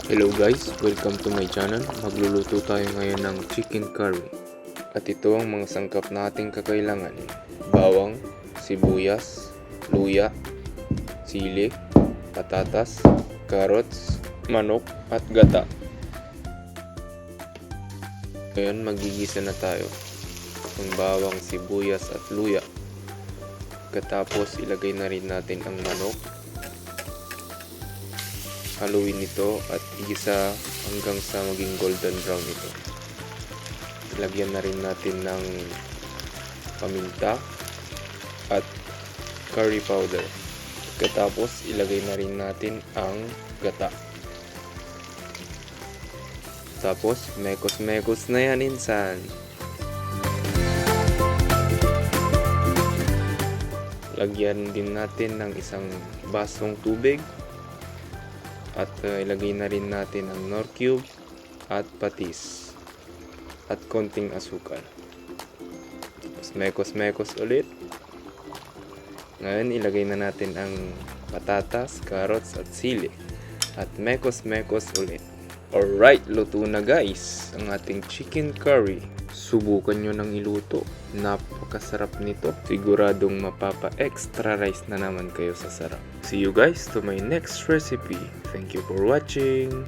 Hello guys, welcome to my channel. Magluluto tayo ngayon ng chicken curry. At ito ang mga sangkap nating kakailangan. Bawang, sibuyas, luya, sili, patatas, carrots, manok at gata. Ngayon magigisa na tayo ng bawang, sibuyas at luya. Katapos ilagay na rin natin ang manok. Haluin ito at igisa hanggang sa maging golden brown ito. Ilagyan na rin natin ng paminta at curry powder. Katapos ilagay na rin natin ang gata. Tapos mekos-mekos na yan insan. Lagyan din natin ng isang basong tubig. At ilagay na rin natin ang nor cube at patis at konting asukal. Tapos mekos-mekos ulit. Ngayon ilagay na natin ang patatas, carrots at sili at mekos-mekos ulit. Alright, luto na guys ang ating chicken curry. Subukan nyo ng iluto. Napakasarap nito. Siguradong mapapa-extra rice na naman kayo sa sarap. See you guys to my next recipe. Thank you for watching.